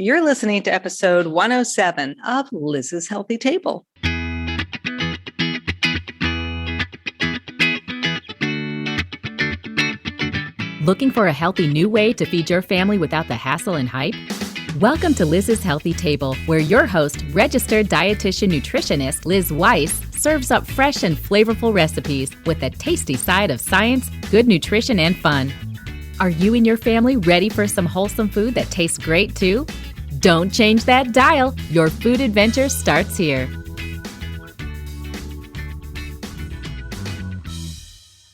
You're listening to episode 107 of Liz's Healthy Table. Looking for a healthy new way to feed your family without the hassle and hype? Welcome to Liz's Healthy Table, where your host, registered dietitian nutritionist Liz Weiss, serves up fresh and flavorful recipes with a tasty side of science, good nutrition, and fun. Are you and your family ready for some wholesome food that tastes great too? Don't change that dial. Your food adventure starts here.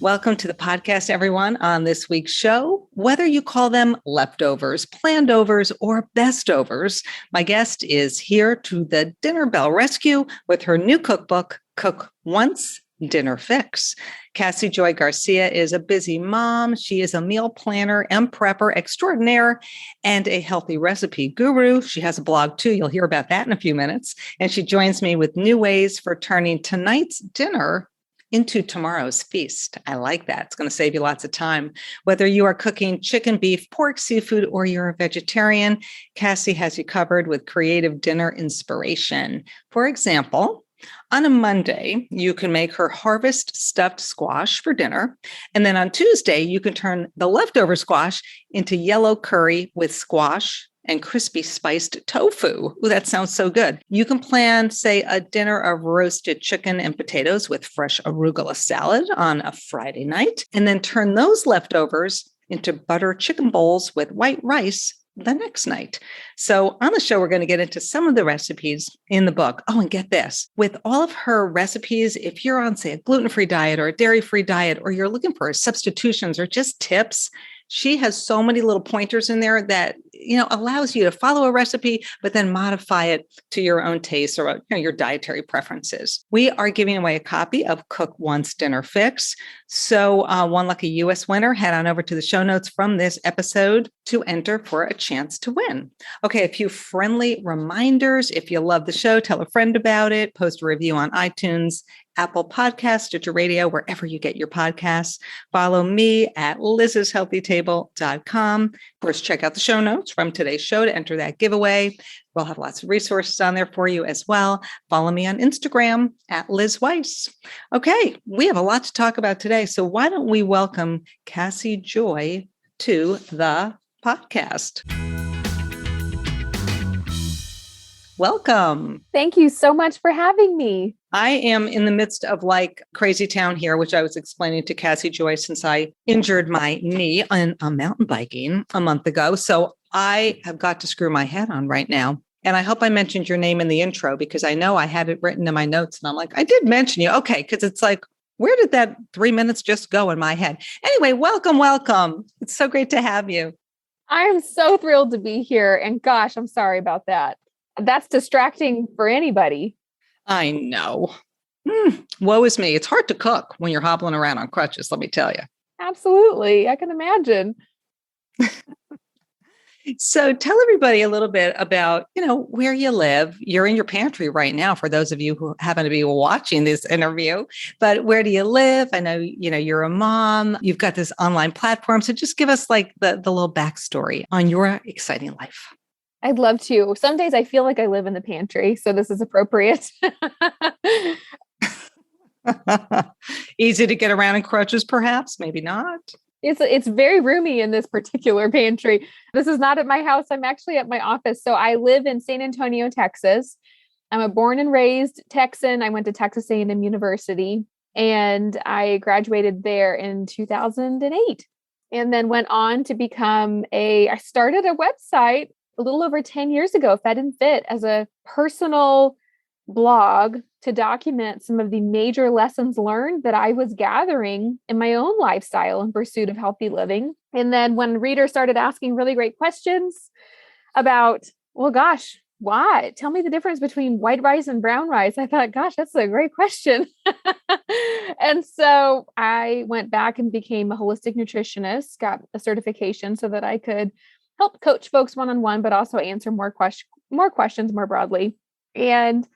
Welcome to the podcast, everyone. On this week's show, whether you call them leftovers, planned overs, or best overs, my guest is here to the dinner bell rescue with her new cookbook, Cook Once, Dinner Fix. Cassie Joy Garcia is a busy mom. She is a meal planner and prepper extraordinaire and a healthy recipe guru. She has a blog too. You'll hear about that in a few minutes. And she joins me with new ways for turning tonight's dinner into tomorrow's feast. I like that. It's going to save you lots of time. Whether you are cooking chicken, beef, pork, seafood, or you're a vegetarian, Cassie has you covered with creative dinner inspiration. For example, on a Monday, you can make her harvest stuffed squash for dinner. And then on Tuesday, you can turn the leftover squash into yellow curry with squash and crispy spiced tofu. Ooh, that sounds so good. You can plan, say, a dinner of roasted chicken and potatoes with fresh arugula salad on a Friday night, and then turn those leftovers into butter chicken bowls with white rice the next night. So on the show, we're going to get into some of the recipes in the book. Oh, and get this. With all of her recipes, if you're on, say, a gluten-free diet or a dairy-free diet, or you're looking for substitutions or just tips, she has so many little pointers in there that, allows you to follow a recipe, but then modify it to your own taste or your dietary preferences. We are giving away a copy of Cook Once, Dinner Fix. So one lucky U.S. winner, head on over to the show notes from this episode to enter for a chance to win. Okay, a few friendly reminders. If you love the show, tell a friend about it, post a review on iTunes, Apple Podcasts, Stitcher Radio, wherever you get your podcasts. Follow me at lizshealthytable.com. Of course, check out the show notes from today's show to enter that giveaway. We'll have lots of resources on there for you as well. Follow me on Instagram at Liz Weiss. Okay, we have a lot to talk about today. So why don't we welcome Cassie Joy to the podcast? Welcome. Thank you so much for having me. I am in the midst of crazy town here, which I was explaining to Cassie Joy since I injured my knee on mountain biking a month ago. So I have got to screw my head on right now. And I hope I mentioned your name in the intro because I know I had it written in my notes and I'm like, I did mention you. Okay. Because it's like, where did that 3 minutes just go in my head? Anyway, welcome. It's so great to have you. I'm so thrilled to be here. And gosh, I'm sorry about that. That's distracting for anybody. I know. Woe is me. It's hard to cook when you're hobbling around on crutches, let me tell you. Absolutely. I can imagine. So tell everybody a little bit about, where you live. You're in your pantry right now for those of you who happen to be watching this interview, but where do you live? I know, you're a mom, you've got this online platform. So just give us the little backstory on your exciting life. I'd love to. Some days I feel like I live in the pantry, so this is appropriate. Easy to get around in crutches, perhaps, maybe not. It's very roomy in this particular pantry. This is not at my house. I'm actually at my office. So I live in San Antonio, Texas. I'm a born and raised Texan. I went to Texas A&M University and I graduated there in 2008 and then went on to I started a website a little over 10 years ago, Fed and Fit, as a personal blog to document some of the major lessons learned that I was gathering in my own lifestyle in pursuit of healthy living. And then when readers started asking really great questions about, well, gosh, why? Tell me the difference between white rice and brown rice. I thought, gosh, that's a great question. And so I went back and became a holistic nutritionist, got a certification so that I could help coach folks one-on-one, but also answer more questions more broadly. And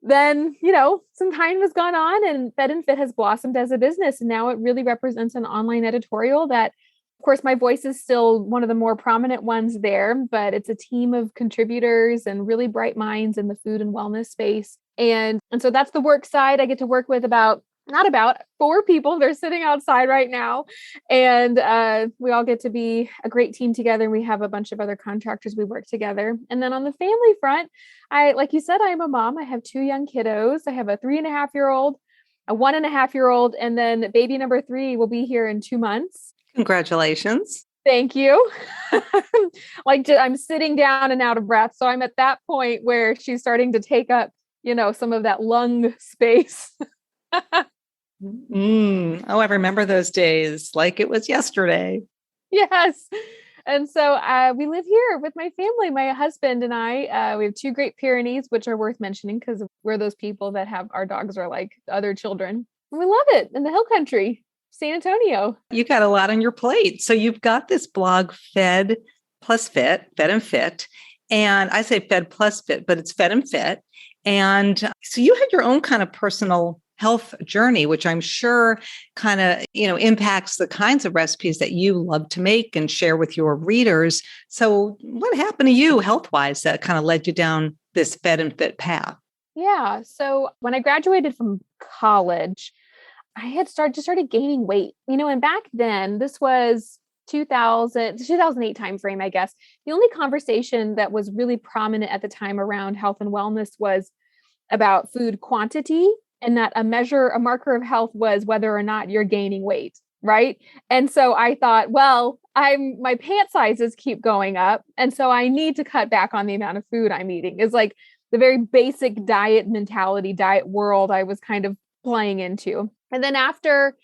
then, some time has gone on and Fed and Fit has blossomed as a business. And now it really represents an online editorial that Of course, my voice is still one of the more prominent ones there, but it's a team of contributors and really bright minds in the food and wellness space. And so that's the work side. I get to work with not about 4 people. They're sitting outside right now. And we all get to be a great team together. And we have a bunch of other contractors we work together. And then on the family front, like you said, I'm a mom. I have 2 young kiddos. I have a 3.5-year-old, a 1.5-year-old, and then baby number 3 will be here in 2 months. Congratulations. Thank you. I'm sitting down and out of breath. So I'm at that point where she's starting to take up, some of that lung space. Oh, I remember those days like it was yesterday. Yes. And so we live here with my family, my husband and I. We have 2 Great Pyrenees, which are worth mentioning because we're those people that have our dogs are like other children. And we love it in the hill country. San Antonio. You got a lot on your plate. So you've got this blog, Fed Plus Fit, Fed and Fit. And I say Fed Plus Fit, but it's Fed and Fit. And so you had your own kind of personal health journey, which I'm sure kind of, impacts the kinds of recipes that you love to make and share with your readers. So what happened to you health-wise that kind of led you down this Fed and Fit path? Yeah. So when I graduated from college, I had started gaining weight, and back then this was 2008 timeframe, I guess. The only conversation that was really prominent at the time around health and wellness was about food quantity, and that a marker of health was whether or not you're gaining weight. Right. And so I thought, well, my pant sizes keep going up. And so I need to cut back on the amount of food I'm eating. Is like the very basic diet mentality, diet world I was kind of playing into. And then after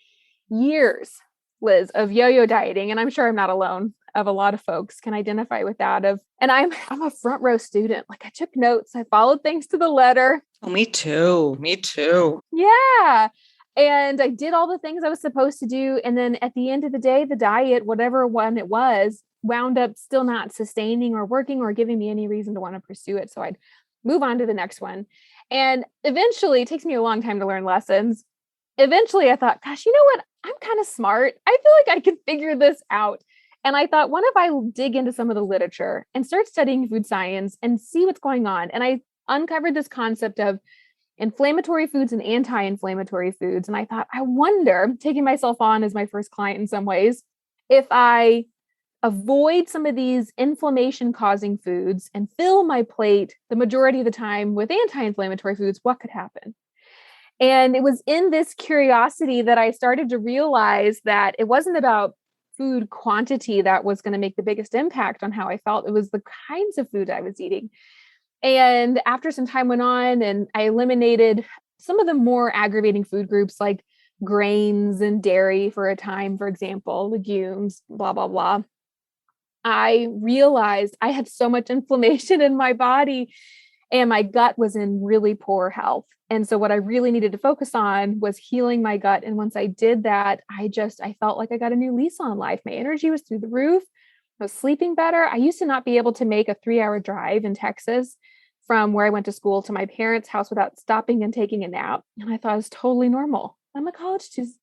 years, Liz, of yo-yo dieting, and I'm sure I'm not alone, of a lot of folks can identify with that and I'm a front row student. Like I took notes, I followed things to the letter. Oh, me too. Me too. Yeah. And I did all the things I was supposed to do. And then at the end of the day, the diet, whatever one it was, wound up still not sustaining or working or giving me any reason to want to pursue it. So I'd move on to the next one. And eventually, it takes me a long time to learn lessons. Eventually, I thought, gosh, you know what? I'm kind of smart. I feel like I can figure this out. And I thought, what if I dig into some of the literature and start studying food science and see what's going on? And I uncovered this concept of inflammatory foods and anti-inflammatory foods. And I thought, I wonder, taking myself on as my first client in some ways, if I avoid some of these inflammation-causing foods and fill my plate the majority of the time with anti-inflammatory foods, what could happen? And it was in this curiosity that I started to realize that it wasn't about food quantity that was going to make the biggest impact on how I felt. It was the kinds of food I was eating. And after some time went on and I eliminated some of the more aggravating food groups like grains and dairy for a time, for example, legumes, blah, blah, blah. I realized I had so much inflammation in my body and my gut was in really poor health. And so what I really needed to focus on was healing my gut. And once I did that, I felt like I got a new lease on life. My energy was through the roof. I was sleeping better. I used to not be able to make a 3-hour drive in Texas from where I went to school to my parents' house without stopping and taking a nap. And I thought it was totally normal. I'm a college student.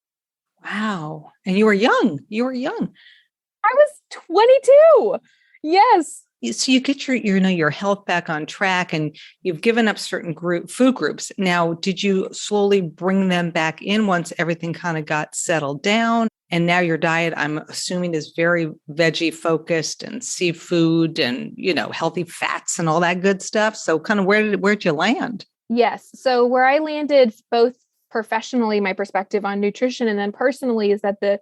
Wow. And you were young. I was 22. Yes. So you get your health back on track and you've given up certain food groups. Now, did you slowly bring them back in once everything kind of got settled down? And now your diet, I'm assuming, is very veggie focused and seafood and, healthy fats and all that good stuff. So kind of where'd you land? Yes. So where I landed, both professionally, my perspective on nutrition, and then personally, is that the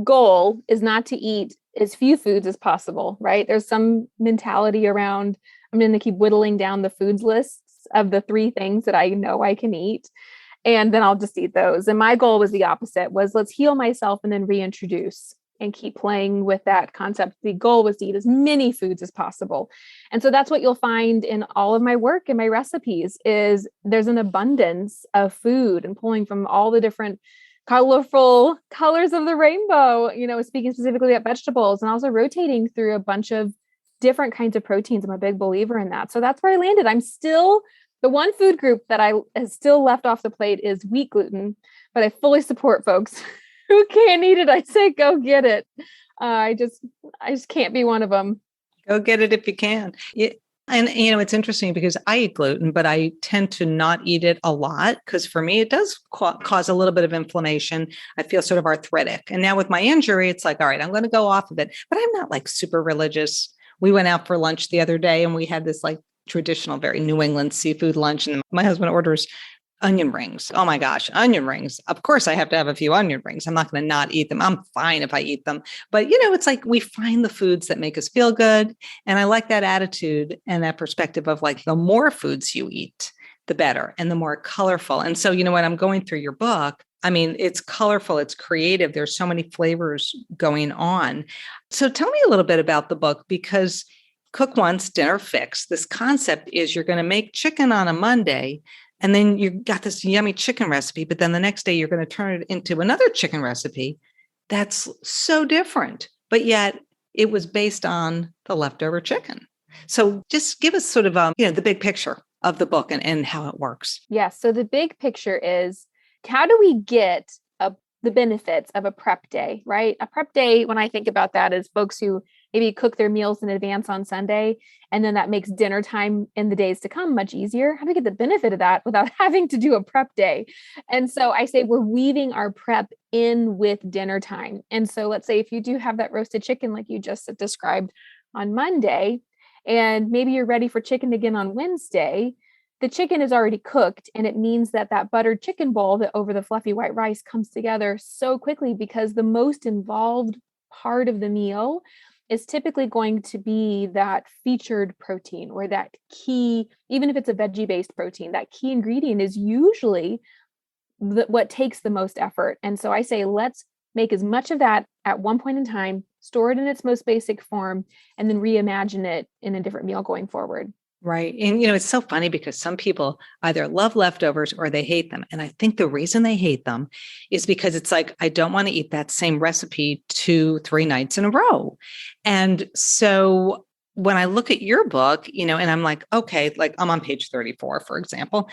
goal is not to eat as few foods as possible, right? There's some mentality around, I'm going to keep whittling down the foods lists of the 3 things that I know I can eat. And then I'll just eat those. And my goal was the opposite, was let's heal myself and then reintroduce and keep playing with that concept. The goal was to eat as many foods as possible. And so that's what you'll find in all of my work and my recipes is there's an abundance of food and pulling from all the different colorful colors of the rainbow, speaking specifically about vegetables and also rotating through a bunch of different kinds of proteins. I'm a big believer in that. So that's where I landed. I'm still the one food group that I has still left off the plate is wheat gluten, but I fully support folks who can't eat it. I say, go get it. I just can't be one of them. Go get it if you can. And, it's interesting because I eat gluten, but I tend to not eat it a lot because for me, it does cause a little bit of inflammation. I feel sort of arthritic. And now with my injury, it's like, all right, I'm going to go off of it, but I'm not like super religious. We went out for lunch the other day and we had this like traditional, very New England seafood lunch. And my husband orders onion rings. Oh my gosh, onion rings. Of course, I have to have a few onion rings. I'm not going to not eat them. I'm fine if I eat them. But, it's like we find the foods that make us feel good. And I like that attitude and that perspective of like the more foods you eat, the better and the more colorful. And so, when I'm going through your book, I mean, it's colorful, it's creative. There's so many flavors going on. So tell me a little bit about the book because cook once, dinner fix. This concept is you're going to make chicken on a Monday. And then you got this yummy chicken recipe, but then the next day you're going to turn it into another chicken recipe. That's so different, but yet it was based on the leftover chicken. So just give us sort of, the big picture of the book and how it works. Yes. So the big picture is how do we get the benefits of a prep day, right? A prep day, when I think about that, is folks who maybe cook their meals in advance on Sunday, and then that makes dinner time in the days to come much easier. How do we get the benefit of that without having to do a prep day? And so I say we're weaving our prep in with dinner time. And so let's say if you do have that roasted chicken, like you just described on Monday, and maybe you're ready for chicken again on Wednesday, the chicken is already cooked. And it means that buttered chicken bowl that over the fluffy white rice comes together so quickly because the most involved part of the meal is typically going to be that featured protein or that key, even if it's a veggie-based protein, that key ingredient is usually what takes the most effort. And so I say, let's make as much of that at one point in time, store it in its most basic form, and then reimagine it in a different meal going forward. Right. And, it's so funny because some people either love leftovers or they hate them. And I think the reason they hate them is because it's like, I don't want to eat that same recipe 2-3 nights in a row. And so when I look at your book, and I'm like, okay, like I'm on page 34, for example.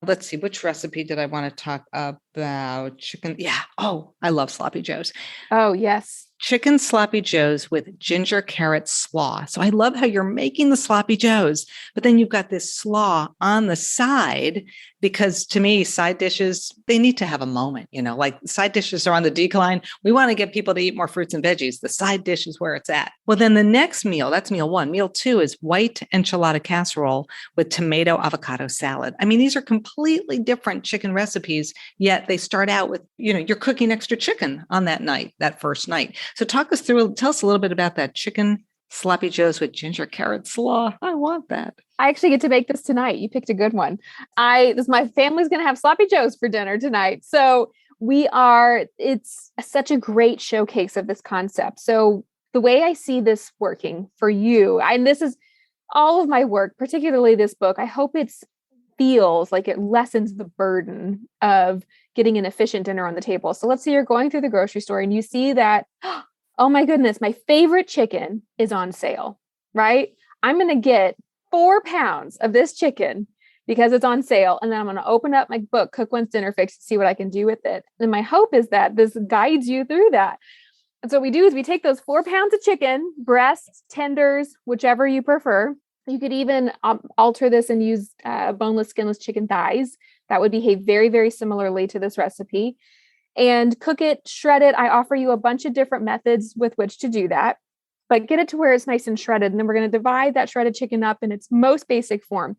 Let's see, which recipe did I want to talk about? Chicken. Yeah. Oh, I love sloppy joes. Oh, yes. Chicken sloppy joes with ginger carrot slaw. So I love how you're making the sloppy joes, but then you've got this slaw on the side because to me, side dishes, they need to have a moment, like side dishes are on the decline. We want to get people to eat more fruits and veggies. The side dish is where it's at. Well, then the next meal, that's meal one. Meal two is white enchilada casserole with tomato avocado salad. I mean, these are completely different chicken recipes, yet they start out with, you're cooking extra chicken on that first night. So tell us a little bit about that chicken sloppy joes with ginger carrot slaw. I want that. I actually get to make this tonight. You picked a good one. My family's going to have sloppy joes for dinner tonight. So it's such a great showcase of this concept. So the way I see this working for you, and this is all of my work, particularly this book, I hope it feels like it lessens the burden of getting an efficient dinner on the table. So let's say you're going through the grocery store and you see that, oh my goodness, my favorite chicken is on sale, right? I'm going to get 4 pounds of this chicken because it's on sale. And then I'm going to open up my book, Cook Once Dinner Fix, to see what I can do with it. And my hope is that this guides you through that. And so what we do is we take those 4 pounds of chicken, breasts, tenders, whichever you prefer. You could even alter this and use boneless, skinless chicken thighs. That would behave very, very similarly to this recipe. And cook it, shred it. I offer you a bunch of different methods with which to do that, but get it to where it's nice and shredded. And then we're going to divide that shredded chicken up in its most basic form.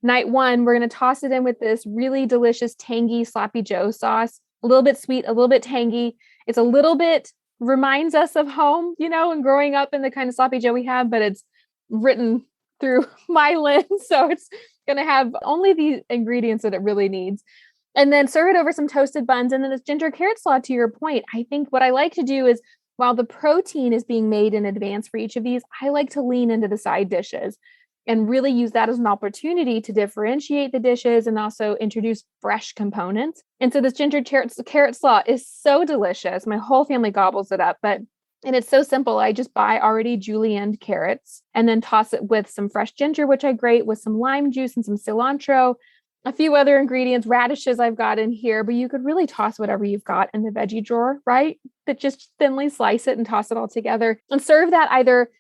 Night one, we're going to toss it in with this really delicious, tangy sloppy joe sauce, a little bit sweet, a little bit tangy. It's a little bit reminds us of home, and growing up in the kind of sloppy joe we have, but it's written through my lens. So it's going to have only the ingredients that it really needs. And then serve it over some toasted buns. And then this ginger carrot slaw, to your point, I think what I like to do is while the protein is being made in advance for each of these, I like to lean into the side dishes and really use that as an opportunity to differentiate the dishes and also introduce fresh components. And so this ginger carrot slaw is so delicious. My whole family gobbles it up, and it's so simple. I just buy already julienned carrots and then toss it with some fresh ginger, which I grate with some lime juice and some cilantro, a few other ingredients, radishes I've got in here, but you could really toss whatever you've got in the veggie drawer, right? But just thinly slice it and toss it all together and serve that either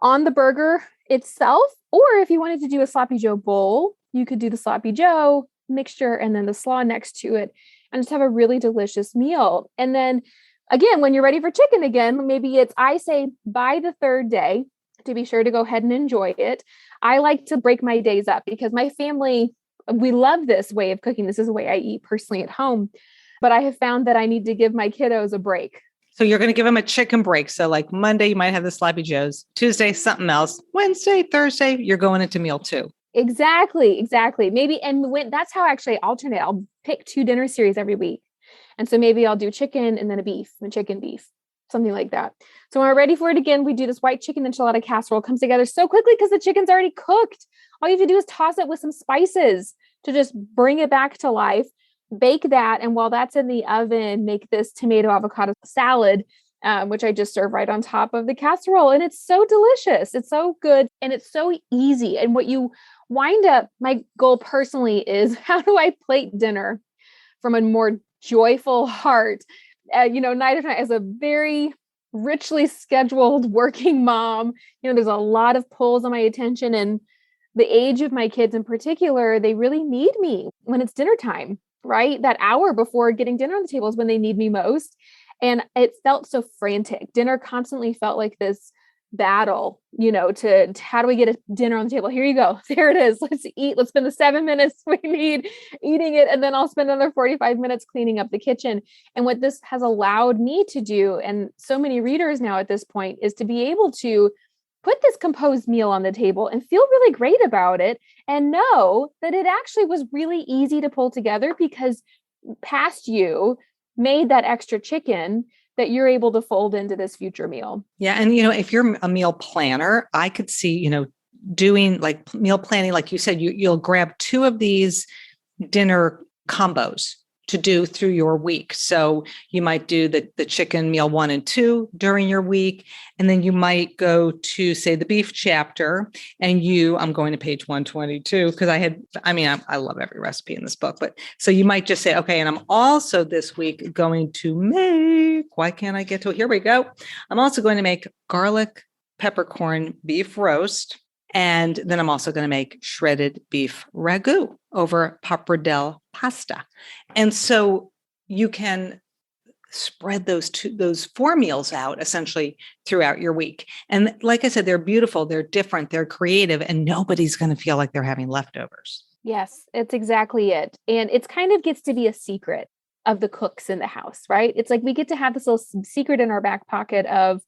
on the burger itself, or if you wanted to do a sloppy Joe bowl, you could do the sloppy Joe mixture and then the slaw next to it and just have a really delicious meal. And then again, when you're ready for chicken again, maybe I say by the third day to be sure to go ahead and enjoy it. I like to break my days up because my family, we love this way of cooking. This is the way I eat personally at home, but I have found that I need to give my kiddos a break. So you're going to give them a chicken break. So like Monday, you might have the sloppy joes. Tuesday, something else. Wednesday, Thursday, you're going into meal 2. Exactly. Maybe, and that's how actually I alternate. I'll pick 2 dinner series every week. And so maybe I'll do chicken and then a beef and chicken beef, something like that. So when we're ready for it again, we do this white chicken enchilada casserole. It comes together so quickly because the chicken's already cooked. All you have to do is toss it with some spices to just bring it back to life. Bake that. And while that's in the oven, make this tomato avocado salad, which I just serve right on top of the casserole. And it's so delicious. It's so good. And it's so easy. And what you wind up, my goal personally is how do I plate dinner from a more joyful heart? Night after night, as a very richly scheduled working mom, there's a lot of pulls on my attention, and the age of my kids in particular, they really need me when it's dinner time, right? That hour before getting dinner on the table is when they need me most. And it felt so frantic. Dinner constantly felt like this battle, to how do we get a dinner on the table? Here you go. There it is. Let's eat. Let's spend the 7 minutes we need eating it. And then I'll spend another 45 minutes cleaning up the kitchen. And what this has allowed me to do, and so many readers now at this point, is to be able to put this composed meal on the table and feel really great about it and know that it actually was really easy to pull together because past you made that extra chicken that you're able to fold into this future meal. Yeah. And, if you're a meal planner, I could see, doing like meal planning, like you said, you'll grab 2 of these dinner combos to do through your week. So you might do the chicken meal 1 and 2 during your week. And then you might go to, say, the beef chapter, and I'm going to page 122 because I love every recipe in this book, but so you might just say, okay, and I'm also this week going to make, why can't I get to it? Here we go. I'm also going to make garlic peppercorn beef roast. And then I'm also going to make shredded beef ragu over pappardelle pasta. And so you can spread those 4 meals out essentially throughout your week. And like I said, they're beautiful, they're different, they're creative, and nobody's going to feel like they're having leftovers. Yes, it's exactly it. And it's kind of gets to be a secret of the cooks in the house, right? It's like we get to have this little secret in our back pocket of,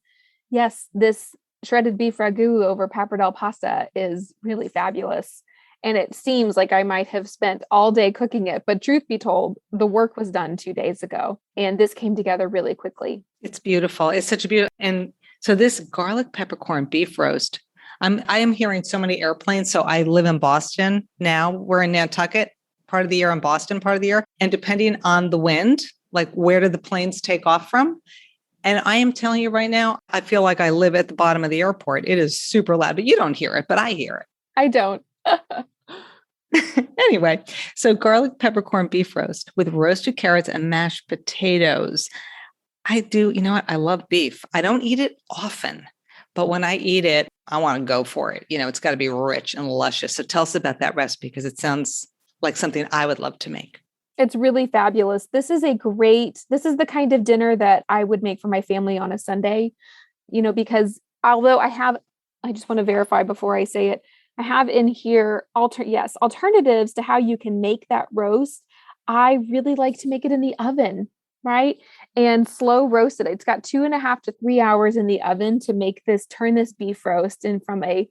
yes, this shredded beef ragu over pappardelle pasta is really fabulous. And it seems like I might have spent all day cooking it, but truth be told, the work was done 2 days ago. And this came together really quickly. It's beautiful. It's such a beautiful. And so this garlic peppercorn beef roast, I am hearing so many airplanes. So I live in Boston now. We're in Nantucket part of the year, and Boston part of the year. And depending on the wind, like where do the planes take off from? And I am telling you right now, I feel like I live at the bottom of the airport. It is super loud, but you don't hear it, but I hear it. I don't. Anyway, so garlic peppercorn beef roast with roasted carrots and mashed potatoes. I do, what? I love beef. I don't eat it often, but when I eat it, I want to go for it. It's got to be rich and luscious. So tell us about that recipe because it sounds like something I would love to make. It's really fabulous. This is the kind of dinner that I would make for my family on a Sunday, because although I just want to verify before I say it, I have in here alternatives to how you can make that roast. I really like to make it in the oven, right? And slow roast it. It's got 2.5 to 3 hours in the oven to turn this beef roast in from a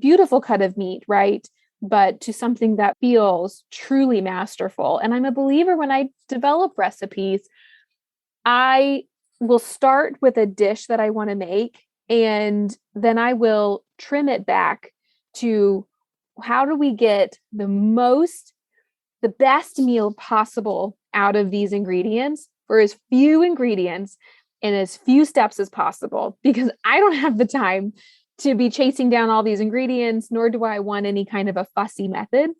beautiful cut of meat, right? But to something that feels truly masterful. And I'm a believer when I develop recipes, I will start with a dish that I want to make, and then I will trim it back to how do we get the best meal possible out of these ingredients for as few ingredients and as few steps as possible, because I don't have the time to be chasing down all these ingredients, nor do I want any kind of a fussy method.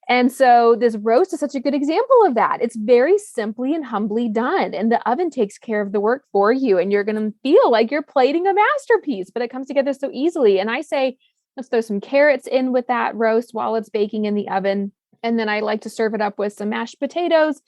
And so this roast is such a good example of that. It's very simply and humbly done. And the oven takes care of the work for you. And you're going to feel like you're plating a masterpiece, but it comes together so easily. And I say, let's throw some carrots in with that roast while it's baking in the oven. And then I like to serve it up with some mashed potatoes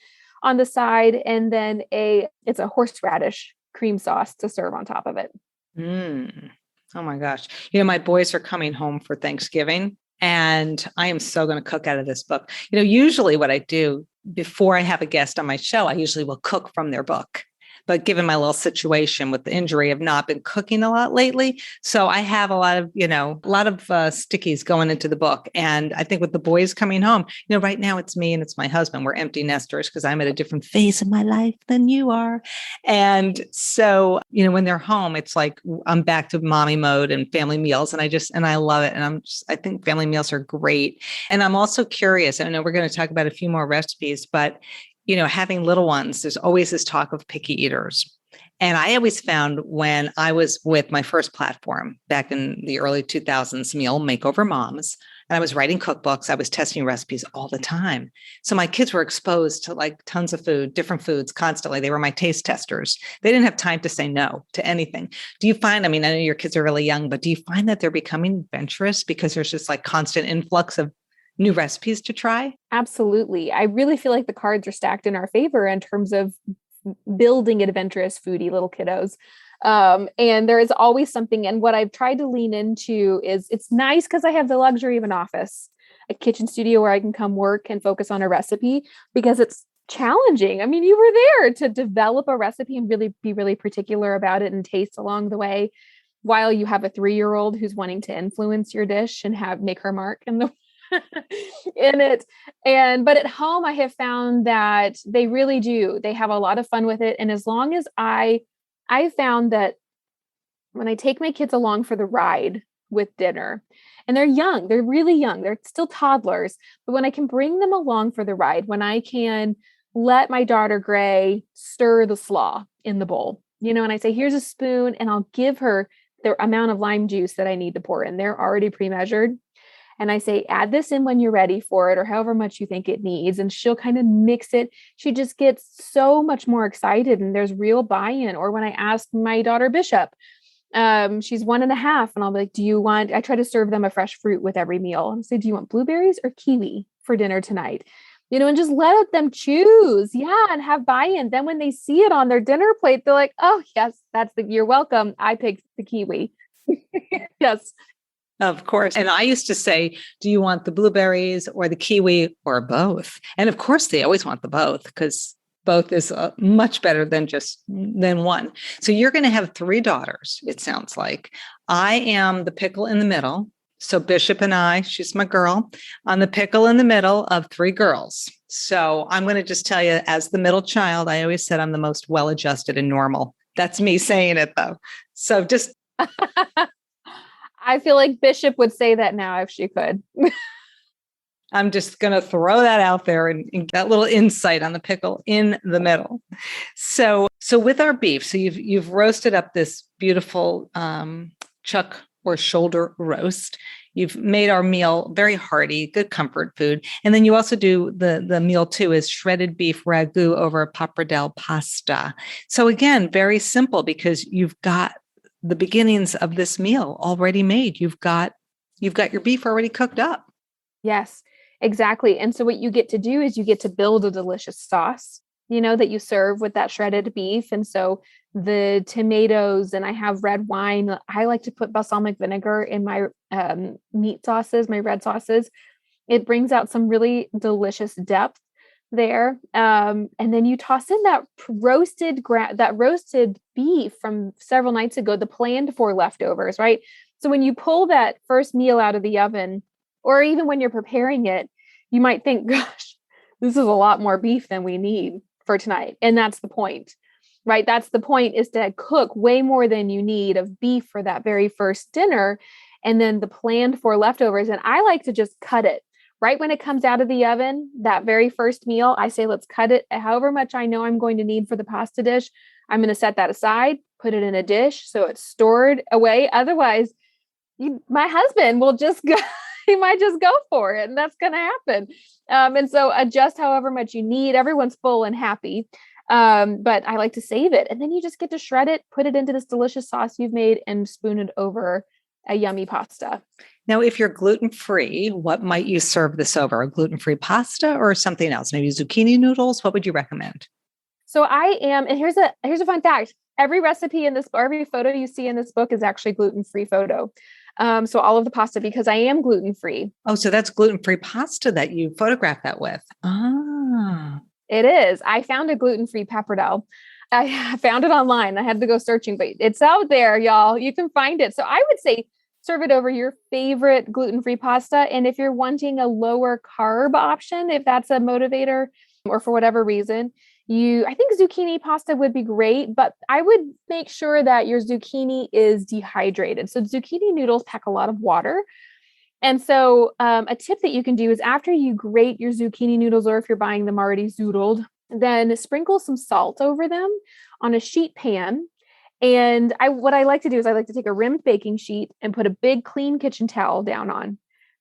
on the side. And then it's a horseradish cream sauce to serve on top of it. Oh my gosh. My boys are coming home for Thanksgiving and I am so going to cook out of this book. Usually what I do before I have a guest on my show, I usually will cook from their book. But given my little situation with the injury, I've not been cooking a lot lately. So I have a lot of stickies going into the book. And I think with the boys coming home, right now it's me and it's my husband. We're empty nesters because I'm at a different phase of my life than you are. And so, when they're home, it's like I'm back to mommy mode and family meals. And I love it. And I think family meals are great. And I'm also curious. I know we're going to talk about a few more recipes, but having little ones, there's always this talk of picky eaters. And I always found when I was with my first platform back in the early 2000s, Meal Makeover Moms, and I was writing cookbooks, I was testing recipes all the time. So my kids were exposed to like tons of food, different foods constantly. They were my taste testers. They didn't have time to say no to anything. Do you find, I know your kids are really young, but do you find that they're becoming adventurous because there's just like constant influx of new recipes to try? Absolutely. I really feel like the cards are stacked in our favor in terms of building adventurous foodie little kiddos. And there is always something. And what I've tried to lean into is it's nice because I have the luxury of an office, a kitchen studio where I can come work and focus on a recipe because it's challenging. You were there to develop a recipe and really be really particular about it and taste along the way while you have a 3-year-old who's wanting to influence your dish and make her mark in it. But at home, I have found that they really do. They have a lot of fun with it. And as long as I found that when I take my kids along for the ride with dinner, and they're really young, they're still toddlers, but when I can bring them along for the ride, when I can let my daughter Gray stir the slaw in the bowl, and I say, here's a spoon, and I'll give her the amount of lime juice that I need to pour in. They're already pre-measured. And I say, add this in when you're ready for it, or however much you think it needs. And she'll kind of mix it. She just gets so much more excited and there's real buy-in. Or when I ask my daughter Bishop, she's 1.5, and I'll be like, I try to serve them a fresh fruit with every meal. And say, do you want blueberries or kiwi for dinner tonight? And just let them choose. Yeah. And have buy-in. Then when they see it on their dinner plate, they're like, oh yes, you're welcome. I picked the kiwi. Yes. Of course. And I used to say, do you want the blueberries or the kiwi or both? And of course, they always want the both because both is much better than one. So you're going to have 3 daughters, it sounds like. I am the pickle in the middle. So Bishop and I, she's my girl, on the pickle in the middle of 3 girls. So I'm going to just tell you, as the middle child, I always said I'm the most well-adjusted and normal. That's me saying it though. So just... I feel like Bishop would say that now if she could. I'm just going to throw that out there and that little insight on the pickle in the middle. So with our beef, so you've roasted up this beautiful chuck or shoulder roast. You've made our meal very hearty, good comfort food. And then you also do the meal too is shredded beef ragu over pappardelle pasta. So again, very simple because you've got the beginnings of this meal already made. You've got your beef already cooked up. Yes, exactly. And so what you get to do is you get to build a delicious sauce, that you serve with that shredded beef. And so the tomatoes, and I have red wine. I like to put balsamic vinegar in my meat sauces, my red sauces. It brings out some really delicious depth there. And then you toss in that roasted beef from several nights ago, the planned for leftovers, right? So when you pull that first meal out of the oven, or even when you're preparing it, you might think, gosh, this is a lot more beef than we need for tonight. And that's the point, right? That's the point, is to cook way more than you need of beef for that very first dinner. And then the planned for leftovers. And I like to just cut it. Right when it comes out of the oven, that very first meal, I say, let's cut it however much I know I'm going to need for the pasta dish. I'm going to set that aside, put it in a dish so it's stored away. Otherwise, my husband will just go, you might just go for it, and that's going to happen. And so adjust however much you need. Everyone's full and happy. But I like to save it. And then you just get to shred it, put it into this delicious sauce you've made, and spoon it over a yummy pasta. Now, if you're gluten-free, what might you serve this over? A gluten-free pasta or something else? Maybe zucchini noodles? What would you recommend? So I am, and here's a fun fact. Every recipe in this, every photo you see in this book is actually gluten-free photo. So all of the pasta, because I am gluten-free. Oh, so that's gluten-free pasta that you photographed that with. Ah. It is. I found a gluten-free pappardelle. I found it online. I had to go searching, but it's out there, y'all. You can find it. So I would say serve it over your favorite gluten-free pasta. And if you're wanting a lower carb option, if that's a motivator or for whatever reason, I think zucchini pasta would be great, but I would make sure that your zucchini is dehydrated. So zucchini noodles pack a lot of water. And so a tip that you can do is after you grate your zucchini noodles, or if you're buying them already zoodled, then sprinkle some salt over them on a sheet pan. And what I like to do is I like to take a rimmed baking sheet and put a big clean kitchen towel down on.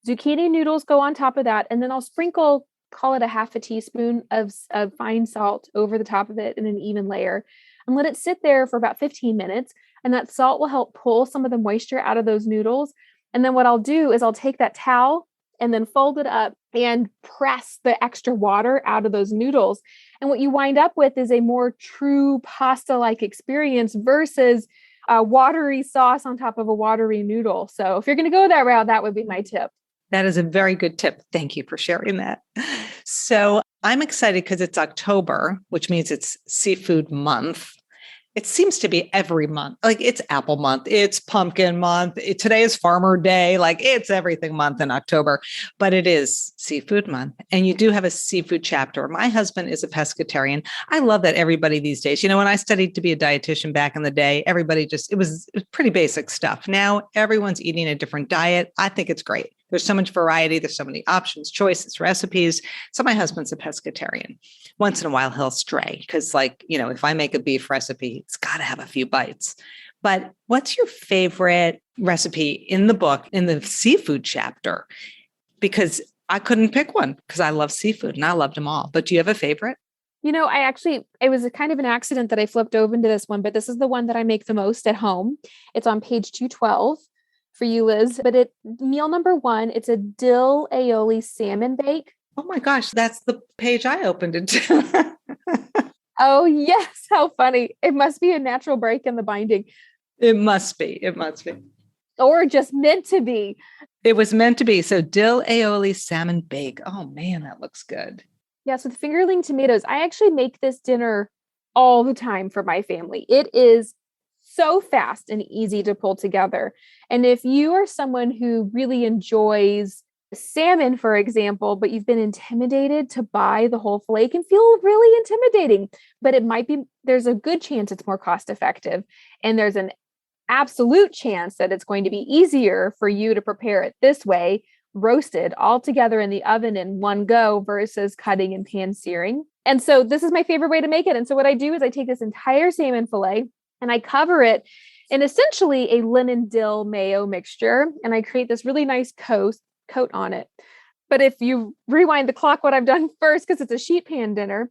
Zucchini noodles go on top of that. And then I'll sprinkle, call it a half a teaspoon of fine salt over the top of it in an even layer, and let it sit there for about 15 minutes. And that salt will help pull some of the moisture out of those noodles. And then what I'll do is I'll take that towel and then fold it up and press the extra water out of those noodles. And what you wind up with is a more true pasta-like experience versus a watery sauce on top of a watery noodle. So if you're going to go that route, that would be my tip. That is a very good tip. Thank you for sharing that. So I'm excited because it's October, which means it's seafood month. It seems to be every month. Like it's apple month, it's pumpkin month. Today is Farmer Day. Like it's everything month in October, but it is seafood month. And you do have a seafood chapter. My husband is a pescatarian. I love that everybody these days, when I studied to be a dietitian back in the day, everybody it was pretty basic stuff. Now everyone's eating a different diet. I think it's great. There's so much variety. There's so many options, choices, recipes. So my husband's a pescatarian. Once in a while, he'll stray because if I make a beef recipe, it's got to have a few bites. But what's your favorite recipe in the book, in the seafood chapter? Because I couldn't pick one because I love seafood and I loved them all. But do you have a favorite? It was a kind of an accident that I flipped over into this one, but this is the one that I make the most at home. It's on page 212. For you, Liz, but meal number 1, it's a dill aioli salmon bake. Oh my gosh, that's the page I opened it to. Oh yes, how funny. It must be a natural break in the binding. It must be. Or just meant to be. It was meant to be. So dill aioli salmon bake. Oh man, that looks good. Yes, with fingerling tomatoes. I actually make this dinner all the time for my family. It is so fast and easy to pull together. And if you are someone who really enjoys salmon, for example, but you've been intimidated to buy the whole fillet, it can feel really intimidating, but there's a good chance it's more cost effective. And there's an absolute chance that it's going to be easier for you to prepare it this way, roasted all together in the oven in one go versus cutting and pan searing. And so this is my favorite way to make it. And so what I do is I take this entire salmon fillet and I cover it in essentially a linen dill mayo mixture. And I create this really nice coat on it. But if you rewind the clock, what I've done first, because it's a sheet pan dinner,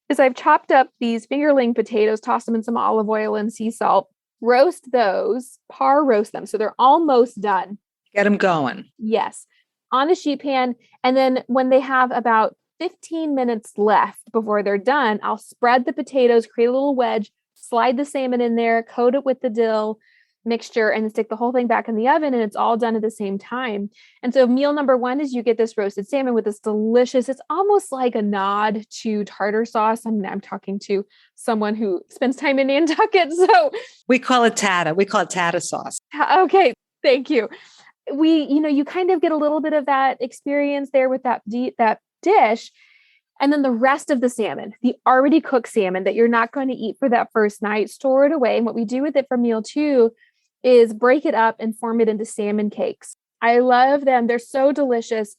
is I've chopped up these fingerling potatoes, tossed them in some olive oil and sea salt, roast those, par roast them. So they're almost done. Get them going. Yes. On the sheet pan. And then when they have about 15 minutes left before they're done, I'll spread the potatoes, create a little wedge, slide the salmon in there, coat it with the dill mixture, and stick the whole thing back in the oven. And it's all done at the same time. And so meal number 1 is you get this roasted salmon with this delicious, it's almost like a nod to tartar sauce. I'm talking to someone who spends time in Nantucket. So we call it tata. We call it tata sauce. Okay. Thank you. You kind of get a little bit of that experience there with that dish. And then the rest of the salmon, the already cooked salmon that you're not going to eat for that first night, store it away. And what we do with it for meal 2 is break it up and form it into salmon cakes. I love them. They're so delicious.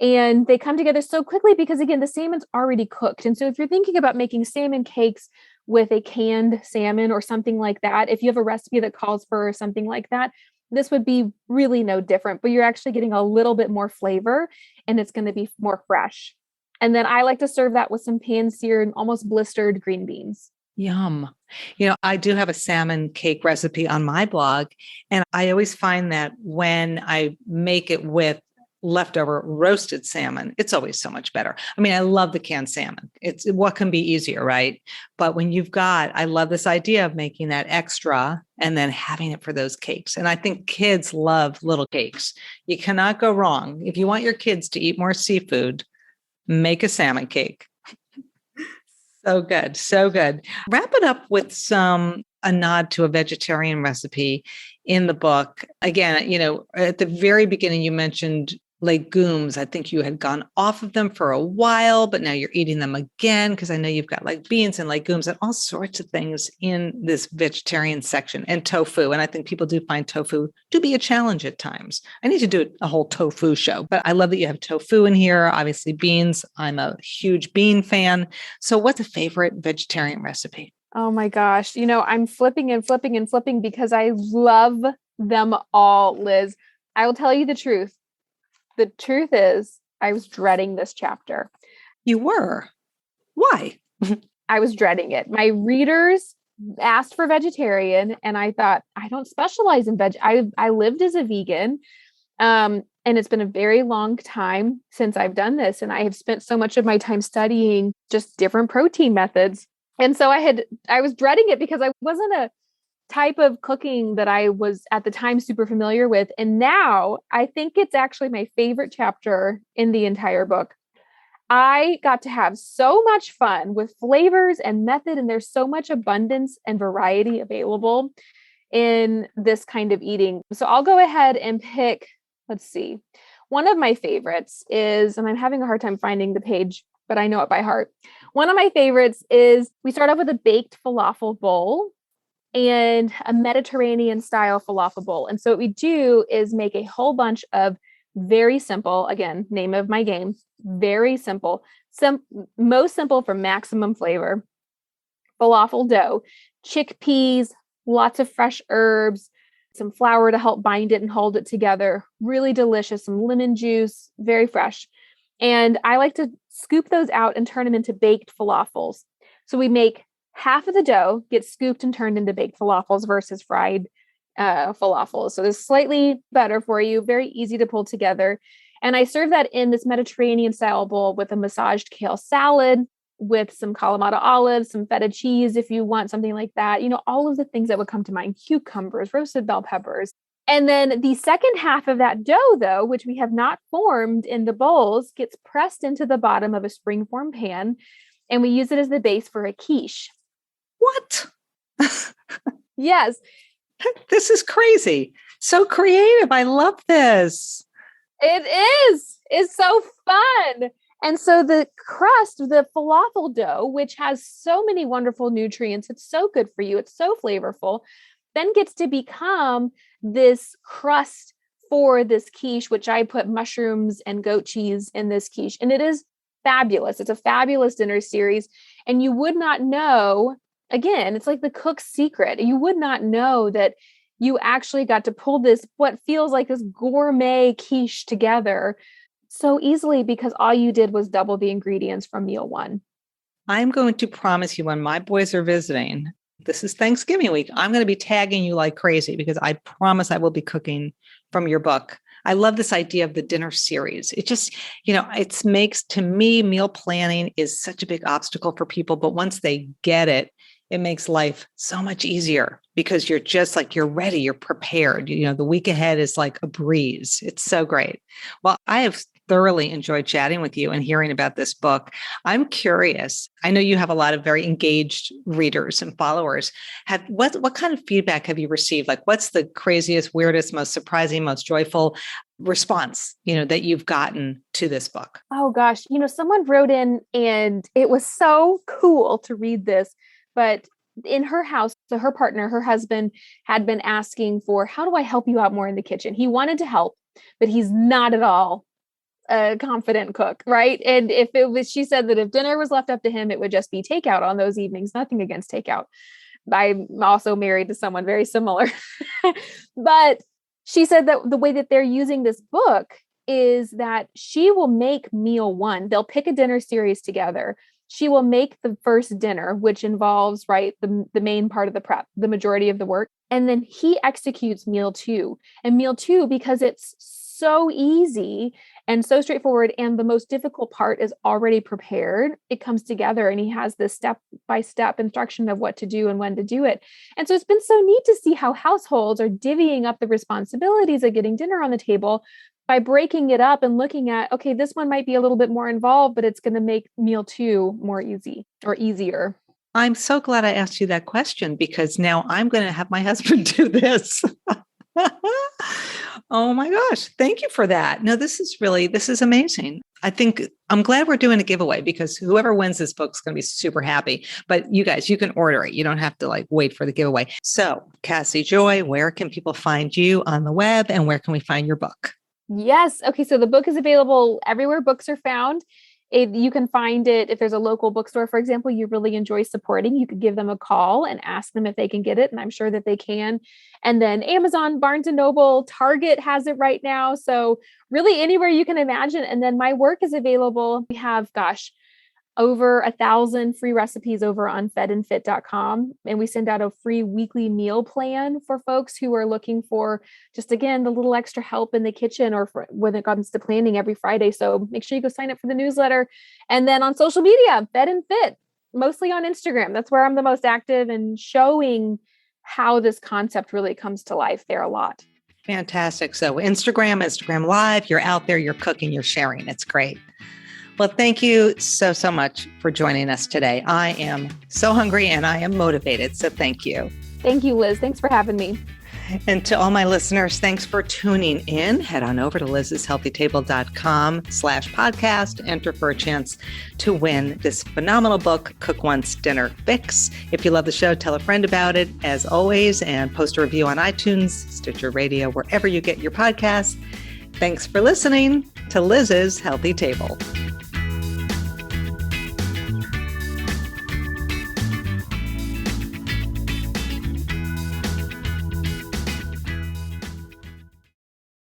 And they come together so quickly because, again, the salmon's already cooked. And so if you're thinking about making salmon cakes with a canned salmon or something like that, if you have a recipe that calls for something like that, this would be really no different, but you're actually getting a little bit more flavor and it's going to be more fresh. And then I like to serve that with some pan-seared, almost blistered green beans. Yum. I do have a salmon cake recipe on my blog, and I always find that when I make it with leftover roasted salmon, it's always so much better. I mean, I love the canned salmon. It's what can be easier, right? But when I love this idea of making that extra and then having it for those cakes. And I think kids love little cakes. You cannot go wrong. If you want your kids to eat more seafood, make a salmon cake. So good. So good. Wrap it up with a nod to a vegetarian recipe in the book. Again, at the very beginning, you mentioned legumes. I think you had gone off of them for a while, but now you're eating them again because I know you've got like beans and legumes and all sorts of things in this vegetarian section, and tofu. And I think people do find tofu to be a challenge at times. I need to do a whole tofu show, but I love that you have tofu in here. Obviously beans. I'm a huge bean fan. So what's a favorite vegetarian recipe? Oh my gosh. I'm flipping and flipping and flipping because I love them all, Liz. I will tell you the truth. The truth is, I was dreading this chapter. You were? Why? I was dreading it. My readers asked for vegetarian, and I thought, I don't specialize in veg. I lived as a vegan, and it's been a very long time since I've done this, and I have spent so much of my time studying just different protein methods. And so I was dreading it because I wasn't a type of cooking that I was at the time super familiar with. And now I think it's actually my favorite chapter in the entire book. I got to have so much fun with flavors and method, and there's so much abundance and variety available in this kind of eating. So I'll go ahead and pick, let's see. One of my favorites is, and I'm having a hard time finding the page, but I know it by heart. One of my favorites is we start off with a baked falafel bowl and a Mediterranean style falafel bowl. And so what we do is make a whole bunch of very simple, again, name of my game, very simple, most simple for maximum flavor, falafel dough, chickpeas, lots of fresh herbs, some flour to help bind it and hold it together. Really delicious, some lemon juice, very fresh. And I like to scoop those out and turn them into baked falafels. So we make half of the dough gets scooped and turned into baked falafels versus fried falafels. So this is slightly better for you, very easy to pull together. And I serve that in this Mediterranean style bowl with a massaged kale salad, with some Kalamata olives, some feta cheese, if you want something like that. All of the things that would come to mind, cucumbers, roasted bell peppers. And then the second half of that dough, though, which we have not formed in the bowls, gets pressed into the bottom of a springform pan. And we use it as the base for a quiche. What? Yes. This is crazy. So creative. I love this. It is. It's so fun. And so the crust, the falafel dough, which has so many wonderful nutrients, it's so good for you, it's so flavorful, then gets to become this crust for this quiche, which I put mushrooms and goat cheese in this quiche. And it is fabulous. It's a fabulous dinner series. And you would not know, again, it's like the cook's secret. You would not know that you actually got to pull this, what feels like this gourmet quiche together so easily because all you did was double the ingredients from meal one. I'm going to promise you when my boys are visiting, this is Thanksgiving week, I'm going to be tagging you like crazy because I promise I will be cooking from your book. I love this idea of the dinner series. It just, it makes, to me, meal planning is such a big obstacle for people. But once they get it, it makes life so much easier because you're just like, you're ready, you're prepared. The week ahead is like a breeze. It's so great. Well, I have thoroughly enjoyed chatting with you and hearing about this book. I'm curious. I know you have a lot of very engaged readers and followers. What kind of feedback have you received? Like, what's the craziest, weirdest, most surprising, most joyful response, that you've gotten to this book? Oh gosh, someone wrote in and it was so cool to read this, but in her house, so her partner, her husband had been asking for, how do I help you out more in the kitchen? He wanted to help, but he's not at all a confident cook, right? And if it was, she said that if dinner was left up to him, it would just be takeout on those evenings. Nothing against takeout. I'm also married to someone very similar, but she said that the way that they're using this book is that she will make meal one. They'll pick a dinner series together. She will make the first dinner, which involves, right, the main part of the prep, the majority of the work. And then he executes meal two. And meal two, because it's so easy and so straightforward, and the most difficult part is already prepared, it comes together and he has this step-by-step instruction of what to do and when to do it. And so it's been so neat to see how households are divvying up the responsibilities of getting dinner on the table by breaking it up and looking at, okay, this one might be a little bit more involved, but it's going to make meal two more easy or easier. I'm so glad I asked you that question, because now I'm going to have my husband do this. Oh my gosh. Thank you for that. No, this is amazing. I think I'm glad we're doing a giveaway, because whoever wins this book is going to be super happy. But you guys, you can order it. You don't have to wait for the giveaway. So Cassie Joy, where can people find you on the web, and where can we find your book? Yes. Okay. So the book is available everywhere books are found. You can find it if there's a local bookstore, for example, you really enjoy supporting. You could give them a call and ask them if they can get it. And I'm sure that they can. And then Amazon, Barnes & Noble, Target has it right now. So really anywhere you can imagine. And then my work is available. We have, over 1,000 free recipes over on fedandfit.com. And we send out a free weekly meal plan for folks who are looking for just, again, the little extra help in the kitchen or when it comes to planning every Friday. So make sure you go sign up for the newsletter. And then on social media, Fed and Fit, mostly on Instagram. That's where I'm the most active and showing how this concept really comes to life there a lot. Fantastic. So Instagram Live, you're out there, you're cooking, you're sharing. It's great. Well, thank you so much for joining us today. I am so hungry and I am motivated. So thank you. Thank you, Liz. Thanks for having me. And to all my listeners, thanks for tuning in. Head on over to liz'shealthytable.com/podcast. Enter for a chance to win this phenomenal book, Cook Once, Dinner Fix. If you love the show, tell a friend about it, as always, and post a review on iTunes, Stitcher Radio, wherever you get your podcasts. Thanks for listening to Liz's Healthy Table.